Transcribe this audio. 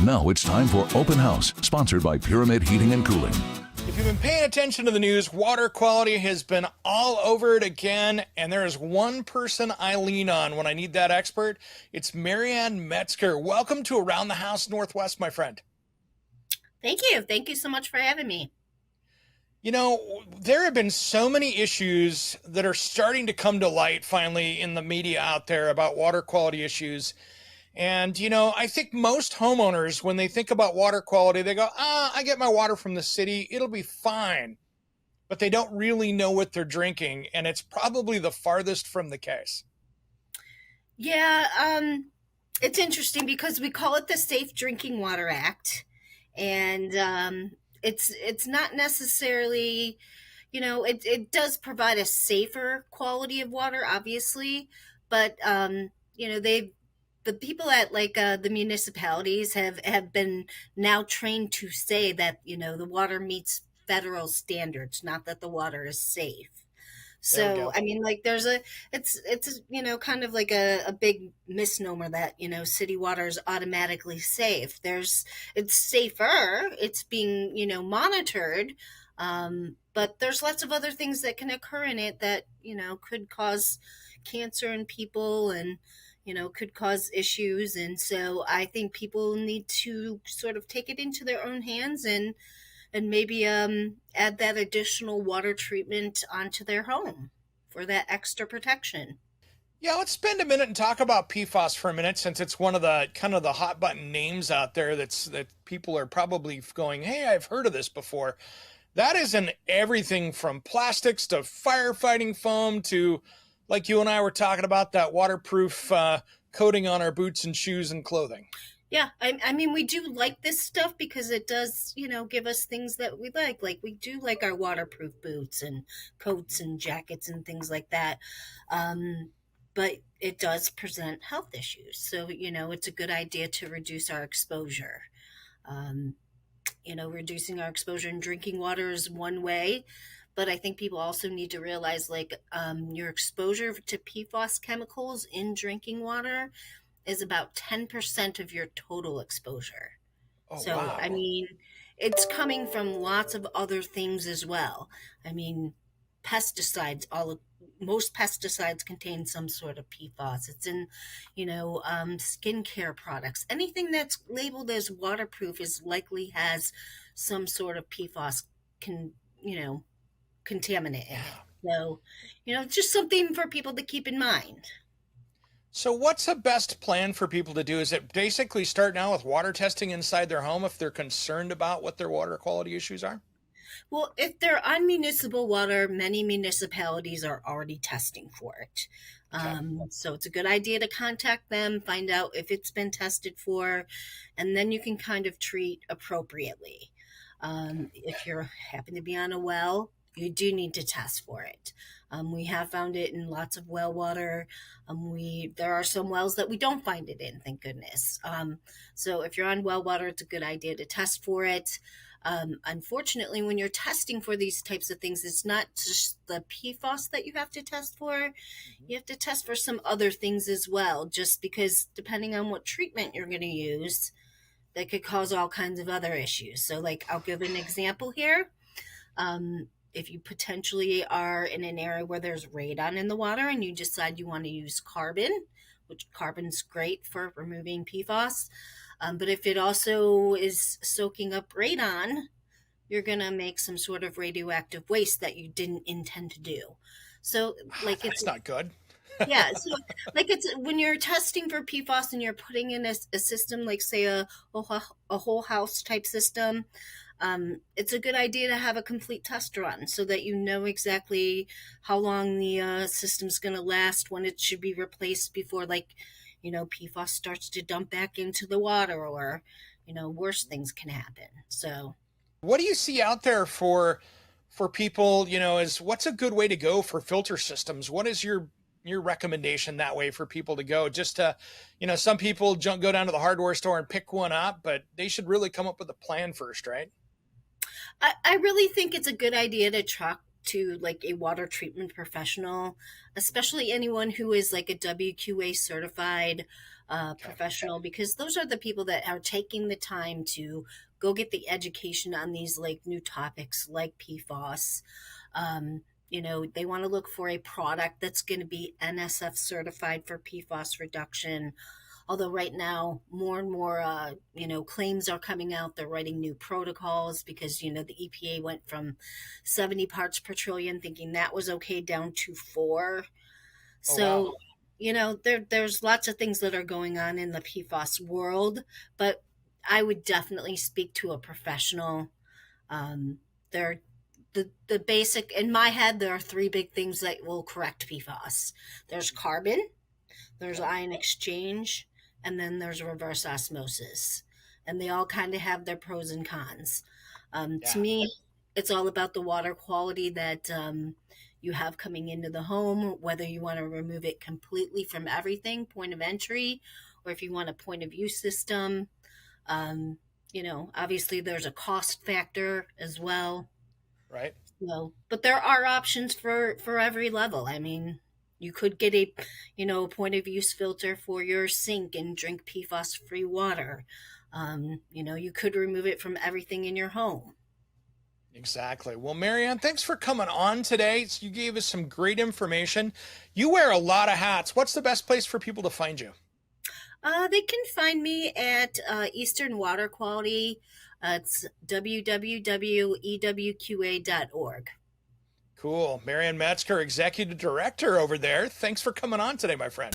Now it's time for Open House, sponsored by Pyramid Heating and Cooling. If you've been paying attention to the news, water quality has been all over it again, and there is one person I lean on when I need that expert. It's Marianne Metzger. Welcome to Around the House Northwest, my friend. Thank you. Thank you so much for having me. You know, there have been so many issues that are starting to come to light finally in the media out there about water quality issues. And, you know, I think most homeowners, when they think about water quality, they go, I get my water from the city. It'll be fine. But they don't really know what they're drinking. And it's probably the farthest from the case. Yeah, it's interesting because we call it the Safe Drinking Water Act. And it's not necessarily, it does provide a safer quality of water, obviously. But, the people at the municipalities have been now trained to say that the water meets federal standards, not that the water is safe. So I mean, it's kind of like a big misnomer that city water is automatically safe. It's safer, it's being monitored, but there's lots of other things that can occur in it that could cause cancer in people and could cause issues. And so I think people need to sort of take it into their own hands and maybe add that additional water treatment onto their home for that extra protection. Yeah, let's spend a minute and talk about PFOS for a minute, since it's one of the kind of the hot button names out there that people are probably going, hey, I've heard of this before. That is in everything from plastics to firefighting foam to, like you and I were talking about, that waterproof coating on our boots and shoes and clothing. Yeah, I mean, we do like this stuff because it does, give us things that we like. Like we do like our waterproof boots and coats and jackets and things like that. But it does present health issues. So, it's a good idea to reduce our exposure. Reducing our exposure in drinking water is one way. But I think people also need to realize your exposure to PFOS chemicals in drinking water is about 10% of your total exposure. Oh, So, wow. I mean, it's coming from lots of other things as well. I mean, pesticides, most pesticides contain some sort of PFOS. It's in, skincare products. Anything that's labeled as waterproof is likely has some sort of PFOS contaminant in it. So, just something for people to keep in mind. So what's the best plan for people to do? Is it basically start now with water testing inside their home if they're concerned about what their water quality issues are? Well, if they're on municipal water, many municipalities are already testing for it. Okay. So it's a good idea to contact them, find out if it's been tested for, and then you can kind of treat appropriately. If you happen to be on a well, you do need to test for it. We have found it in lots of well water. There are some wells that we don't find it in, thank goodness. So if you're on well water, it's a good idea to test for it. Unfortunately, when you're testing for these types of things, it's not just the PFOS that you have to test for. You have to test for some other things as well, just because depending on what treatment you're going to use, that could cause all kinds of other issues. So I'll give an example here. If you potentially are in an area where there's radon in the water and you decide you want to use carbon, which carbon's great for removing PFOS, but if it also is soaking up radon, you're going to make some sort of radioactive waste that you didn't intend to do. So That's not good. yeah, so it's when you're testing for PFOS and you're putting in a system like, say, a whole house type system, it's a good idea to have a complete test run so that you know exactly how long the system's going to last, when it should be replaced before PFOS starts to dump back into the water, or worse things can happen. So What do you see out there for people, what's a good way to go for filter systems? What is your recommendation that way for people to go? Just to, some people go down to the hardware store and pick one up, but they should really come up with a plan first, right? I really think it's a good idea to to like a water treatment professional, especially anyone who is like a WQA certified professional, because those are the people that are taking the time to go get the education on these like new topics like PFOS. They want to look for a product that's going to be NSF certified for PFOS reduction. Although right now, more and more, claims are coming out. They're writing new protocols because, the EPA went from 70 parts per trillion, thinking that was okay, down to 4. So, wow. there's lots of things that are going on in the PFOS world, but I would definitely speak to a professional. There, the basic, in my head, there are 3 big things that will correct PFOS. There's carbon, there's ion exchange, and then there's reverse osmosis. And they all kind of have their pros and cons. To me, it's all about the water quality that you have coming into the home, whether you want to remove it completely from everything, point of entry, or if you want a point of use system. Obviously there's a cost factor as well. Right. But there are options for every level. I mean, you could get a point of use filter for your sink and drink PFOS free water. You could remove it from everything in your home. Exactly. Well, Marianne, thanks for coming on today. You gave us some great information. You wear a lot of hats. What's the best place for people to find you? They can find me at Eastern Water Quality. It's www.ewqa.org. Cool. Marianne Metzger, Executive Director over there. Thanks for coming on today, my friend.